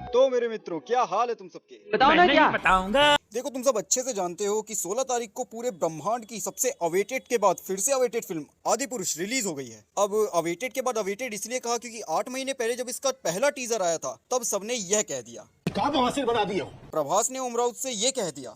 तो मेरे मित्रों, क्या हाल है तुम सबके? बताओ ना क्या बताऊंगा। देखो, तुम सब अच्छे से जानते हो कि 16 तारीख को पूरे ब्रह्मांड की सबसे अवेटेड के बाद फिर से अवेटेड फिल्म आदि पुरुष रिलीज हो गई है। अब अवेटेड के बाद अवेटेड इसलिए कहा क्योंकि 8 महीने पहले जब इसका पहला टीजर आया था तब सबने यह कह दिया, क्या बवासीर बना दिया। प्रभास ने उमराउत से ये कह दिया,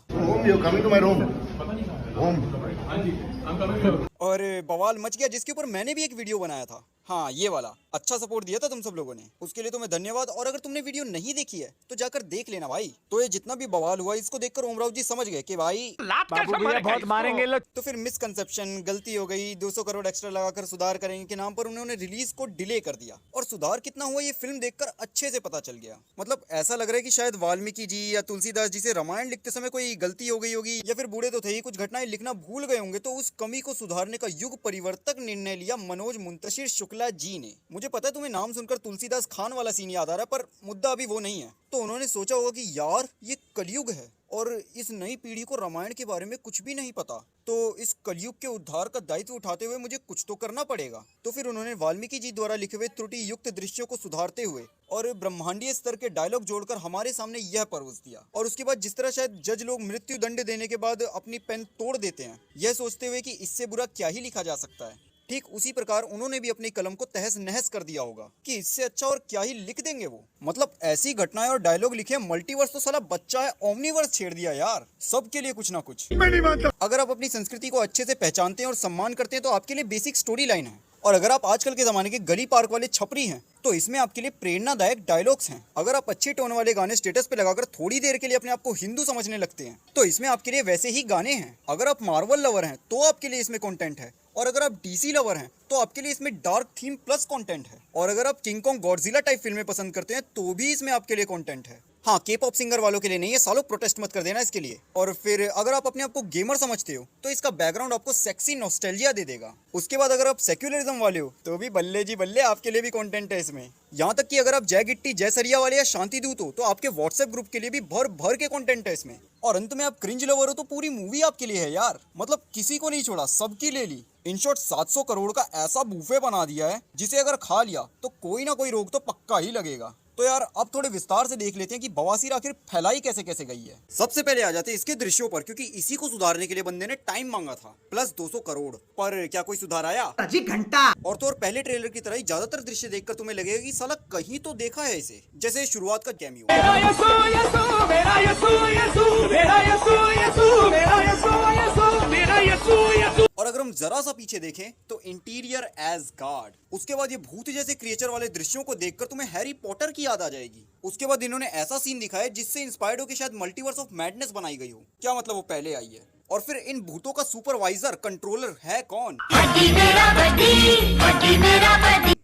और बवाल मच गया, जिसके ऊपर मैंने भी एक वीडियो बनाया था। हाँ, ये वाला अच्छा सपोर्ट दिया था तुम सब लोगों ने, उसके लिए तुम्हें धन्यवाद। और अगर तुमने वीडियो नहीं देखी है तो जाकर देख लेना भाई। तो ये जितना भी बवाल हुआ इसको देखकर ओमराव जी समझ गए कि भाई बाबू भैया बहुत मारेंगे लोग। तो फिर मिसकंसेप्शन, गलती हो गई, 200 करोड़ एक्स्ट्रा लगाकर सुधार करेंगे के नाम पर उन्होंने रिलीज को डिले कर दिया। और सुधार कितना हुआ ये फिल्म देखकर अच्छे से पता चल गया। मतलब ऐसा लग रहा है कि शायद वाल्मीकि जी या तुलसीदास जी से रामायण लिखते समय कोई गलती हो गई होगी, या फिर बूढ़े तो थे ही, कुछ घटनाएं लिखना भूल गए होंगे। तो उस कमी को सुधारने का युग परिवर्तक निर्णय लिया मनोज मुंतशिर शुक्ला जी ने। मुझे पता है तुम्हें नाम सुनकर तुलसीदास खान वाला सीन याद आ रहा है, पर मुद्दा अभी वो नहीं है। तो उन्होंने सोचा होगा कि यार ये कलयुग है और इस नई पीढ़ी को रामायण के बारे में कुछ भी नहीं पता, तो इस कलयुग के उद्धार का दायित्व उठाते हुए मुझे कुछ तो करना पड़ेगा। तो फिर उन्होंने वाल्मीकि जी द्वारा लिखे हुए त्रुटि युक्त दृश्यों को सुधारते हुए और ब्रह्मांडीय स्तर के डायलॉग जोड़कर हमारे सामने यह परोस दिया। और उसके बाद जिस तरह शायद जज लोग मृत्यु दंड देने के बाद अपनी पेन तोड़ देते हैं, यह सोचते हुए कि इससे बुरा क्या ही लिखा जा सकता है, ठीक उसी प्रकार उन्होंने भी अपनी कलम को तहस नहस कर दिया होगा कि इससे अच्छा और क्या ही लिख देंगे वो। मतलब ऐसी घटनाएं और डायलॉग लिखे, मल्टीवर्स तो साला बच्चा है, ओमनीवर्स छेड़ दिया यार, सबके लिए कुछ ना कुछ। अगर आप अपनी संस्कृति को अच्छे से पहचानते हैं और सम्मान करते हैं तो आपके लिए बेसिक स्टोरी लाइन है। और अगर आप आजकल के जमाने के गली पार्क वाले छपरी हैं तो इसमें आपके लिए प्रेरणादायक डायलॉग्स हैं। अगर आप अच्छे टोन वाले गाने स्टेटस पे लगाकर थोड़ी देर के लिए अपने आप को हिंदू समझने लगते हैं तो इसमें आपके लिए वैसे ही गाने हैं। अगर आप मार्वल लवर हैं तो आपके लिए इसमें कंटेंट है, और अगर आप डीसी लवर हैं तो आपके लिए इसमें डार्क थीम प्लस कंटेंट है, और अगर आप किंग कॉन्ग गॉडजिला टाइप फिल्में पसंद करते हैं तो भी इसमें आपके लिए कंटेंट है। हाँ, के पॉप सिंगर वालों के लिए नहीं है, सालों प्रोटेस्ट मत कर देना इसके लिए। और फिर अगर आप अपने आप को गेमर समझते हो तो इसका बैकग्राउंड आपको सेक्सी नॉस्टैल्जिया दे देगा। उसके बाद अगर आप सेक्युलरिज्म वाले हो तो भी बल्ले जी बल्ले, आपके लिए भी कंटेंट है इसमें। यहाँ तक कि अगर आप जय गिट्टी जय सरिया वाले या शांति दूत हो तो आपके व्हाट्सएप ग्रुप के लिए भी भर भर के कंटेंट है इसमें। और अंत में आप क्रिंज लवर हो तो पूरी मूवी आपके लिए है यार। मतलब किसी को नहीं छोड़ा, सबकी ले ली। इन शॉर्ट 700 करोड़ का ऐसा बूफे बना दिया है जिसे अगर खा लिया तो कोई ना कोई रोग तो पक्का ही लगेगा। तो यार अब थोड़े विस्तार से देख लेते हैं कि बवासीर आखिर फैलाई कैसे कैसे गई है। सबसे पहले आ जाते हैं इसके दृश्यों पर, क्योंकि इसी को सुधारने के लिए बंदे ने टाइम मांगा था प्लस 200 करोड़। पर क्या कोई सुधार आया? घंटा। और तो और पहले ट्रेलर की तरह ही ज्यादातर दृश्य देखकर तुम्हें लगेगा कि साला कहीं तो देखा है इसे। जैसे शुरुआत का कैमियो, और अगर हम जरा सा पीछे देखें तो इंटीरियर एसगार्ड। उसके बाद ये भूत जैसे क्रिएचर वाले दृश्यों को देखकर तुम्हें हैरी पॉटर की याद आ जाएगी। उसके बाद इन्होंने ऐसा सीन दिखाया जिससे इंस्पायर्ड हो कि शायद मल्टीवर्स ऑफ मैडनेस बनाई गई हो। क्या मतलब वो पहले आई है? और फिर इन भूतों का सुपरवाइजर कंट्रोलर है कौन?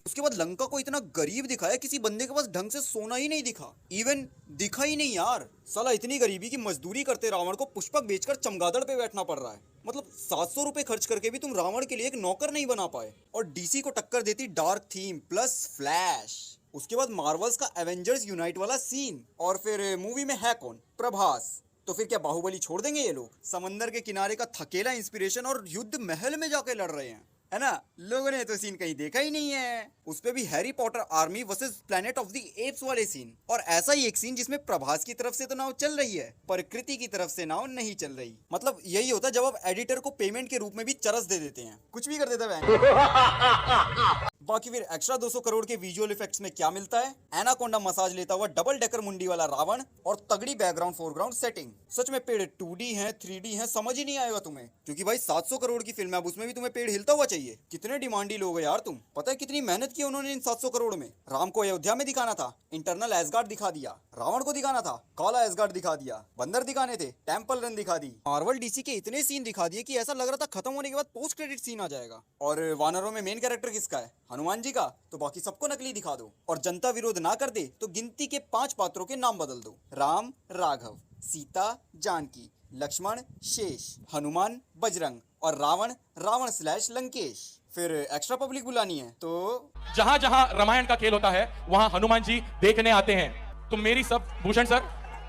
उसके बाद लंका को इतना गरीब दिखाया, किसी बंदे के पास ढंग से सोना ही नहीं दिखा, इवन दिखा ही नहीं यार। साला इतनी गरीबी की मजदूरी करते रावण को पुष्पक बेचकर चमगादड़ पे बैठना पड़ रहा है। मतलब 700 रुपए खर्च करके भी तुम रावण के लिए एक नौकर नहीं बना पाए। और डीसी को टक्कर देती डार्क थीम प्लस फ्लैश। उसके बाद मार्वल्स का एवेंजर्स यूनाइट वाला सीन। और फिर मूवी में है कौन? प्रभास। तो फिर क्या बाहुबली छोड़ देंगे ये लोग? समंदर के किनारे का थकेला इंस्पिरेशन और युद्ध महल में जाके लड़ रहे हैं, है ना? लोगों ने तो सीन कहीं देखा ही नहीं है। उस पे भी Harry Potter army versus planet of the apps वाले सीन। और ऐसा ही एक सीन जिसमें प्रभास की तरफ से तो नाव चल रही है पर कृति की तरफ से नाव नहीं चल रही। मतलब यही होता है जब आप एडिटर को पेमेंट के रूप में भी चरस दे देते हैं, कुछ भी कर देता है। बाकी फिर एक्स्ट्रा 200 करोड़ के विजुअल इफेक्ट्स में क्या मिलता है? एनाकोंडा मसाज लेता हुआ डबल डेकर मुंडी वाला रावण और तगड़ी बैकग्राउंड फोरग्राउंड सेटिंग। सच में पेड़ 2D हैं 3D हैं समझ ही नहीं आएगा तुम्हें, क्योंकि भाई 700 करोड़ की फिल्म है, अब उसमें भी तुम्हें पेड़ हिलता हुआ चाहिए। कितने डिमांडी लोग हैं यार तुम। पता है कितनी मेहनत की उन्होंने इन 700 करोड़ में? राम को अयोध्या में दिखाना था, इंटरनल एसगार्ड दिखा दिया। रावण को दिखाना था, काला एसगार्ड दिखा दिया। बंदर दिखाने थे, टेंपल रन दिखा दी। मार्वल डीसी के इतने सीन दिखा दिए कि ऐसा लग रहा था खत्म होने के बाद पोस्ट क्रेडिट सीन आ जाएगा। और वानरों में मेन कैरेक्टर किसका है? हनुमान जी का। तो बाकी सबको नकली दिखा दो। और जनता विरोध ना कर दे तो गिनती के 5 पात्रों के नाम बदल दो। राम राघव, सीता जानकी, लक्ष्मण शेष, हनुमान बजरंग और रावण रावण / लंकेश। फिर एक्स्ट्रा पब्लिक बुलानी है तो जहां जहां रामायण का खेल होता है वहां हनुमान जी देखने आते हैं। तो मेरी सब भूषण सर,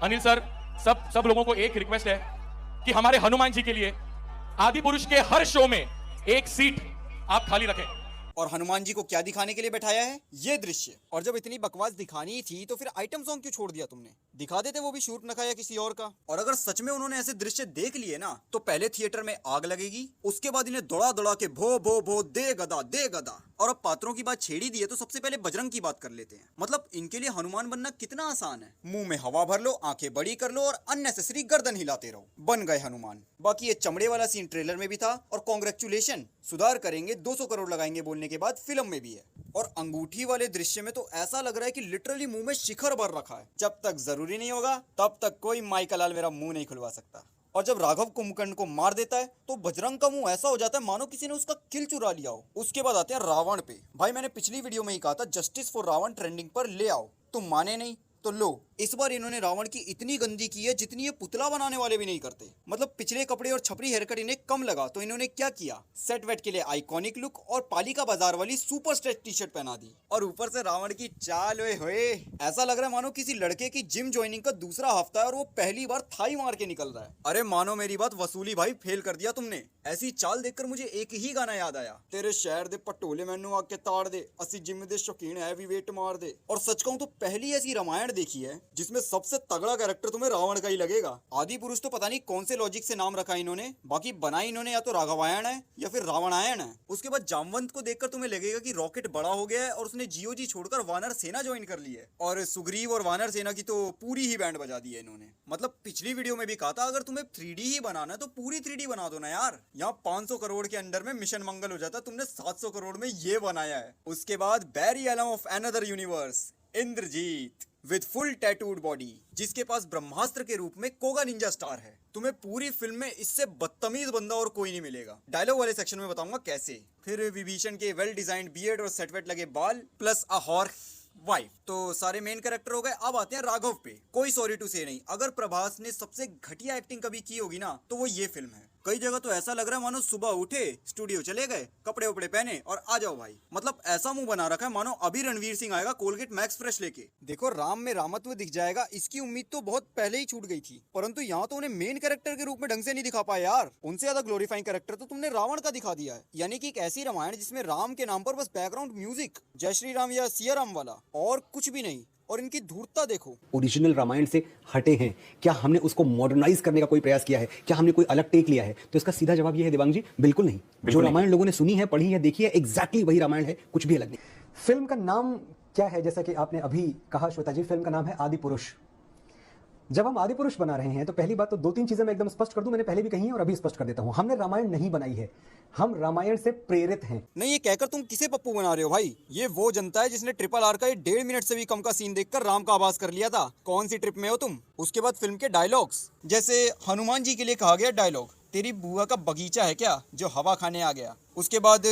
अनिल सर, सब लोगों को एक रिक्वेस्ट है कि हमारे हनुमान जी के लिए आदि पुरुष के हर शो में एक सीट आप खाली रखें। और हनुमान जी को क्या दिखाने के लिए बैठाया है? ये दृश्य। और जब इतनी बकवास दिखानी ही थी तो फिर आइटम सॉन्ग क्यों छोड़ दिया तुमने? दिखा देते वो भी शूर्पणखा या किसी और का। और अगर सच में उन्होंने ऐसे दृश्य देख लिए ना तो पहले थिएटर में आग लगेगी, उसके बाद इन्हें दौड़ा दौड़ा के भो भो भो दे गदा दे गदा। और अब पात्रों की बात छेड़ी दी है तो सबसे पहले बजरंग की बात कर लेते हैं। मतलब इनके लिए हनुमान बनना कितना आसान है। मुंह में हवा भर लो, आंखें बड़ी कर लो और अननेसेसरी गर्दन हिलाते रहो, बन गए हनुमान। बाकी ये चमड़े वाला सीन ट्रेलर में भी था और कांग्रेचुलेशन, सुधार करेंगे, 200 करोड़ लगाएंगे बोलने के बाद फिल्म में भी है। और अंगूठी वाले दृश्य में तो ऐसा लग रहा है कि लिटरली मुंह में शिखर भर रखा है। जब तक जरूरी नहीं होगा तब तक कोई माइकल लाल मेरा मुंह नहीं खुलवा सकता। और जब राघव कुंभकर्ण को मार देता है तो बजरंग का मुंह ऐसा हो जाता है मानो किसी ने उसका किल चुरा लिया हो। उसके बाद आते हैं रावण पे। भाई मैंने पिछली वीडियो में ही कहा था जस्टिस फॉर रावण ट्रेंडिंग पर ले आओ, तुम माने नहीं तो लो। इस बार इन्होंने रावण की इतनी गंदी की है जितनी ये पुतला बनाने वाले भी नहीं करते। मतलब पिछले कपड़े और छपरी हेयरकट इन्हें कम लगा तो इन्होंने क्या किया, सेट वेट के लिए आइकॉनिक लुक और पालिका बाजार वाली सुपर स्ट्रेच टी शर्ट पहना दी। और ऊपर से रावण की चाल ओए होए, ऐसा लग रहा है मानो किसी लड़के की जिम ज्वाइनिंग का दूसरा हफ्ता है और वो पहली बार थाई मार के निकल रहा है। अरे मानो मेरी बात, वसूली भाई फेल कर दिया तुमने। ऐसी चाल देखकर मुझे एक ही गाना याद आया, तेरे शहर दे पटोले मैनू आके ताड़ दे, असी जिम दे शौकीन हैवी वेट मार दे। और सच कहूं तो पहली ऐसी रामायण देखी है जिसमें सबसे तगड़ा कैरेक्टर तुम्हें रावण का ही लगेगा। आदि पुरुष तो पता नहीं कौन से लॉजिक से नाम रखा इन्होंने, बाकी बनाई इन्होंने या तो राघवायण है या फिर रावणायण है। उसके बाद जामवंत को देखकर तुम्हें लगेगा कि रॉकेट बड़ा हो गया है और उसने जीओजी छोड़कर वानर सेना ज्वाइन कर ली है। और सुग्रीव और वानर सेना की तो पूरी ही बैंड बजा दी है इन्होंने। मतलब पिछली वीडियो में भी कहा था अगर तुम्हें 3D ही बनाना है तो पूरी 3D बना दो ना यार। यहाँ 500 करोड़ के अंडर में मिशन मंगल हो जाता, तुमने 700 करोड़ में ये बनाया है। उसके बाद Barry Allen of another universe, Indrajit with full tattooed body, जिसके पास ब्रह्मास्त्र के रूप में कोगा निंजा स्टार है। तुम्हें पूरी फिल्म में इससे बदतमीज बंदा और कोई नहीं मिलेगा। डायलॉग वाले सेक्शन में बताऊंगा कैसे। फिर विभीषण के वेल डिजाइंड बियर्ड और सेटवेट लगे बाल प्लस अ हॉर्स वाइफ। तो सारे मेन कैरेक्टर हो गए। अब आते हैं राघव पे। कोई सॉरी टू से नहीं, अगर प्रभास ने सबसे घटिया एक्टिंग कभी की होगी ना तो वो ये फिल्म है। कई जगह तो ऐसा लग रहा है मानो सुबह उठे, स्टूडियो चले गए, कपड़े उपड़े पहने और आ जाओ भाई। मतलब ऐसा मुंह बना रखा है मानो अभी रणवीर सिंह आएगा कोलगेट मैक्स फ्रेश लेके। देखो राम में रामत्व दिख जाएगा, इसकी उम्मीद तो बहुत पहले ही छूट गई थी, परंतु यहाँ तो उन्हें मेन कैरेक्टर के रूप में ढंग से नहीं दिखा पाया यार। उनसे ज्यादा ग्लोरीफाइंग कैरेक्टर तो तुमने रावण का दिखा दिया है। यानी कि एक ऐसी रामायण जिसमें राम के नाम पर बस बैकग्राउंड म्यूजिक जय श्री राम या सिया राम वाला और कुछ भी नहीं। और इनकी धूर्तता देखो। ओरिजिनल रामायण से हटे हैं क्या? हमने उसको मॉडर्नाइज करने का कोई प्रयास किया है क्या? हमने कोई अलग टेक लिया है? तो इसका सीधा जवाब ये है देवांग जी, बिल्कुल नहीं। जो रामायण लोगों ने सुनी है, पढ़ी है, देखी है, एग्जैक्टली वही रामायण है, कुछ भी अलग नहीं। फिल्म का नाम क्या है? जैसा कि आपने अभी कहा श्वेता जी, फिल्म का नाम है आदि पुरुष। जब हम आदि पुरुष बना रहे हैं तो पहली बात तो 2-3 चीजें मैं एकदम स्पष्ट कर दूं, मैंने पहले भी कही है और अभी स्पष्ट कर देता हूं। हमने रामायण नहीं बनाई है, हम रामायण से प्रेरित हैं। नहीं, ये कहकर तुम किसे पप्पू बना रहे हो भाई? ये वो जनता है जिसने RRR का ये 1.5 मिनट से भी कम का सीन देखकर राम का आभास कर लिया था। कौन सी ट्रिप में हो तुम? उसके बाद फिल्म के डायलॉग्स, जैसे हनुमान जी के लिए कहा गया डायलॉग, तेरी बुआ का बगीचा है क्या जो हवा खाने आ गया। उसके बाद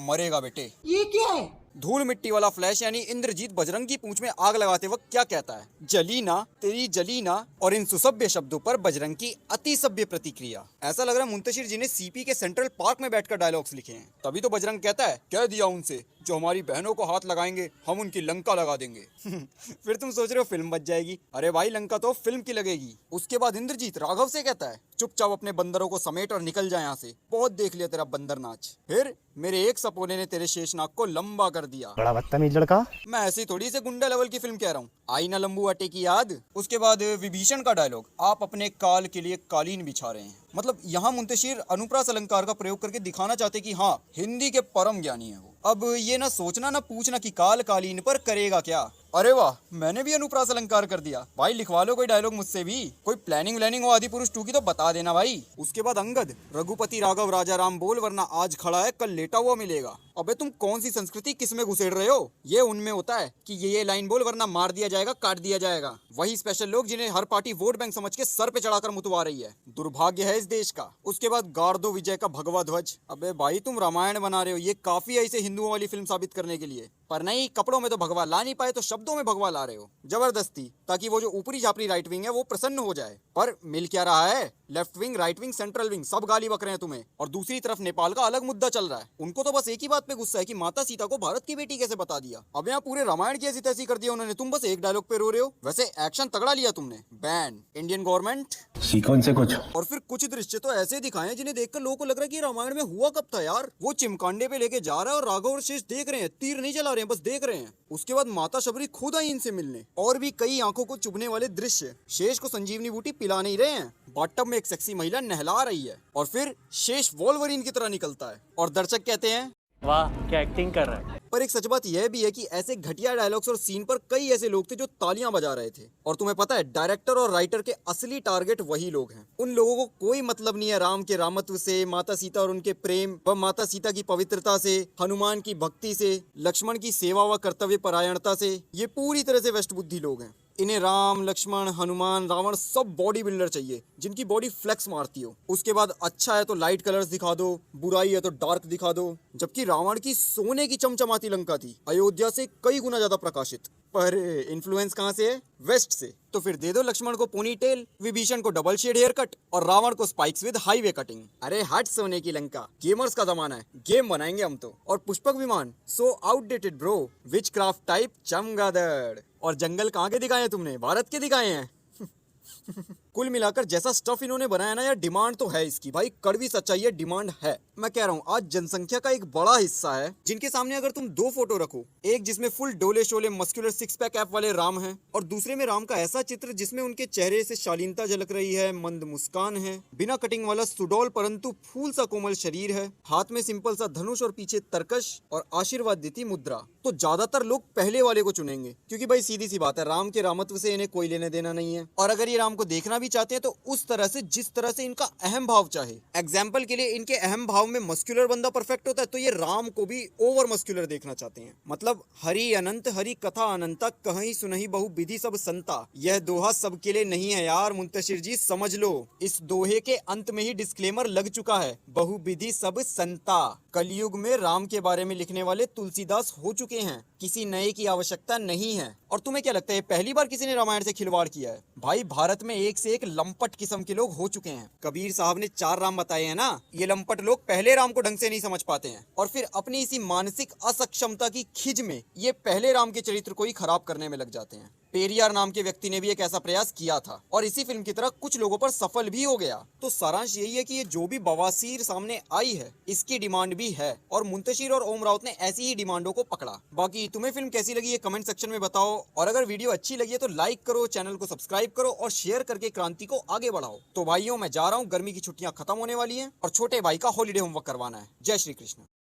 मरेगा बेटे, ये क्या है? धूल मिट्टी वाला फ्लैश यानी इंद्रजीत बजरंग की पूंछ में आग लगाते वक्त क्या कहता है, जली ना तेरी जली ना। और इन सुसभ्य शब्दों पर बजरंग की अति सभ्य प्रतिक्रिया। ऐसा लग रहा है मुंतशिर जी ने सीपी के सेंट्रल पार्क में बैठकर डायलॉग्स लिखे हैं। तभी तो बजरंग कहता है, कह दिया उनसे जो हमारी बहनों को हाथ लगाएंगे हम उनकी लंका लगा देंगे। फिर तुम सोच रहे हो फिल्म बच जाएगी? अरे भाई लंका तो फिल्म की लगेगी। उसके बाद इंद्रजीत राघव से कहता है, चुपचाप अपने बंदरों को समेट और निकल जाए यहाँ से, बहुत देख लिया तेरा बंदर नाच। फिर मेरे एक सपोने ने तेरे शेषनाग को लंबा कर दिया। बड़ा बदतमीज लड़का। मैं ऐसी थोड़ी से गुंडा लेवल की फिल्म कह रहा हूँ। आई ना लंबू आटे की याद। उसके बाद विभीषण का डायलॉग, आप अपने काल के लिए कालीन बिछा रहे हैं। मतलब यहाँ मुंतशिर अनुप्रास अलंकार का प्रयोग करके दिखाना चाहते कि हाँ हिंदी के परम ज्ञानी है वो। अब ये ना सोचना ना पूछना कि काल कालीन पर करेगा क्या। अरे वाह, मैंने भी अनुप्रास अलंकार कर दिया। भाई लिखवा लो कोई डायलॉग मुझसे भी। कोई प्लानिंग व्लानिंग हो आदि पुरुष 2 की तो बता देना भाई। उसके बाद अंगद, रघुपति राघव राजा राम बोल वरना आज खड़ा है कल लेटा हुआ मिलेगा। अबे तुम कौन सी संस्कृति किस में घुसेड़ रहे हो? ये उनमें होता है कि ये लाइन बोल वरना मार दिया जाएगा, काट दिया जाएगा। वही स्पेशल लोग जिन्हें हर पार्टी वोट बैंक समझ के सर पे चढ़ाकर मुतवा रही है। दुर्भाग्य है इस देश का। उसके बाद गाड़ दो विजय का भगवा ध्वज। अबे भाई तुम रामायण बना रहे हो, ये काफी है इसे हिंदुओं वाली फिल्म साबित करने के लिए। पर नहीं, कपड़ों में तो भगवा ला नहीं पाए तो शब्दों में भगवा ला रहे हो जबरदस्ती, ताकि वो जो ऊपरी झापरी राइट विंग है वो प्रसन्न हो जाए। पर मिल क्या रहा है? Left wing, right wing, central wing सब गाली बक रहे हैं तुम्हें, और दूसरी तरफ नेपाल का अलग मुद्दा चल रहा है। उनको तो बस एक ही बात पे गुस्सा है कि माता सीता को भारत की बेटी कैसे बता दिया। अब यहाँ पूरे रामायण की ऐसी तैसी कर दिया उन्होंने, तुम बस एक डायलॉग पे रो रहे हो। वैसे एक्शन तगड़ा लिया तुमने, बैन इंडियन गवर्नमेंट। सीखो इनसे कुछ। और फिर कुछ दृश्य तो ऐसे दिखाए हैं जिन्हें देखकर लोगों को लग रहा है कि रामायण में हुआ कब था यार। वो चिमकांडे पे लेके जा रहा है और राघव और शेष देख रहे हैं, तीर नहीं चला रहे हैं, बस देख रहे हैं। उसके बाद माता शबरी खुद आई इनसे मिलने। और भी कई आंखों को चुभने वाले दृश्य। शेष को संजीवनी बूटी पिला नहीं रहे हैं, बाथटब में एक सेक्सी महिला नहला रही है, और फिर शेष वोल्वरिन की तरह निकलता है और दर्शक कहते हैं वाह क्या एक्टिंग कर रहा है। पर एक सच बात यह भी है कि ऐसे घटिया डायलॉग्स और सीन पर कई ऐसे लोग थे जो तालियां बजा रहे थे। और तुम्हें पता है, डायरेक्टर और राइटर के असली टारगेट वही लोग हैं। उन लोगों को कोई मतलब नहीं है राम के रामत्व से, माता सीता और उनके प्रेम व माता सीता की पवित्रता से, हनुमान की भक्ति से, लक्ष्मण की सेवा व कर्तव्य परायणता से। ये पूरी तरह से वेस्ट बुद्धि लोग हैं। इन्हें राम, लक्ष्मण, हनुमान, रावण सब बॉडी बिल्डर चाहिए जिनकी बॉडी फ्लेक्स मारती हो। उसके बाद अच्छा है तो लाइट कलर्स दिखा दो, बुराई है तो डार्क दिखा दो। जबकि रावण की सोने की चमचमाती लंका थी, अयोध्या से कई गुना ज्यादा प्रकाशित। पर इन्फ्लुएंस कहाँ से है? वेस्ट से। तो फिर दे दो लक्ष्मण को पोनी टेल, विभीषण को डबल शेड हेयर कट और रावण को स्पाइक्स विद हाईवे कटिंग। अरे हट सोने की लंका, गेमर्स का जमाना है, गेम बनाएंगे हम तो। और पुष्पक विमान सो आउटडेटेड ब्रो, विच क्राफ्ट टाइप चमगादड़। और जंगल कहाँ के दिखाए हैं तुमने? भारत के दिखाए हैं। कुल मिलाकर जैसा स्टफ इन्होंने बनाया ना यार, डिमांड तो है इसकी भाई, कड़वी सच्चाई है, डिमांड है। मैं कह रहा हूँ आज जनसंख्या का एक बड़ा हिस्सा है जिनके सामने अगर तुम दो फोटो रखो, एक जिसमें फुल डोले Sholay muscular six pack abs वाले राम हैं, और दूसरे में राम का ऐसा चित्र जिसमें उनके चेहरे से शालीनता झलक रही है, मंद मुस्कान है, बिना कटिंग वाला सुडौल परंतु फूल सा कोमल शरीर है, हाथ में सिंपल सा धनुष और पीछे तरकश और आशीर्वाद देती मुद्रा, तो ज्यादातर लोग पहले वाले को चुनेंगे। क्योंकि भाई सीधी सी बात है, राम के रामत्व से इन्हें कोई लेने देना नहीं है। और अगर ये राम को देखना भी चाहते हैं तो उस तरह से जिस तरह से इनका अहम भाव चाहे। एग्जाम्पल के लिए इनके अहम भाव में मस्कुलर बंदा परफेक्ट होता है, तो ये राम को भी ओवर मस्कुलर देखना चाहते हैं। मतलब हरि अनंत हरि कथा अनंता, कहीं सुनही बहु विधि सब संता। यह दोहा सबके लिए नहीं है यार मुंतशिर जी, समझ लो। इस दोहे के अंत में ही डिस्क्लेमर लग चुका है, बहु विधि सब संता। कलयुग में राम के बारे में लिखने वाले तुलसीदास हो चुके हैं, किसी नए की आवश्यकता नहीं है। और तुम्हें क्या लगता है पहली बार किसी ने रामायण से खिलवाड़ किया है? भाई भारत में एक से एक लंपट किस्म के लोग हो चुके हैं। कबीर साहब ने 4 राम बताए हैं ना, ये लंपट लोग पहले राम को ढंग से नहीं समझ पाते हैं, और फिर अपनी इसी मानसिक असक्षमता की खिज में ये पहले राम के चरित्र को ही खराब करने में लग जाते हैं। पेरियार नाम के व्यक्ति ने भी एक ऐसा प्रयास किया था और इसी फिल्म की तरह कुछ लोगों पर सफल भी हो गया। तो सारांश यही है कि ये जो भी बवासीर सामने आई है, इसकी डिमांड भी है, और मुंतशिर और ओम राउत ने ऐसी ही डिमांडों को पकड़ा। बाकी तुम्हें फिल्म कैसी लगी ये कमेंट सेक्शन में बताओ, और अगर वीडियो अच्छी लगी है तो लाइक करो, चैनल को सब्सक्राइब करो और शेयर करके क्रांति को आगे बढ़ाओ। तो भाइयों मैं जा रहा हूँ, गर्मी की छुट्टियां खत्म होने वाली हैं और छोटे भाई का हॉलीडे होमवर्क करवाना है। जय श्री कृष्ण।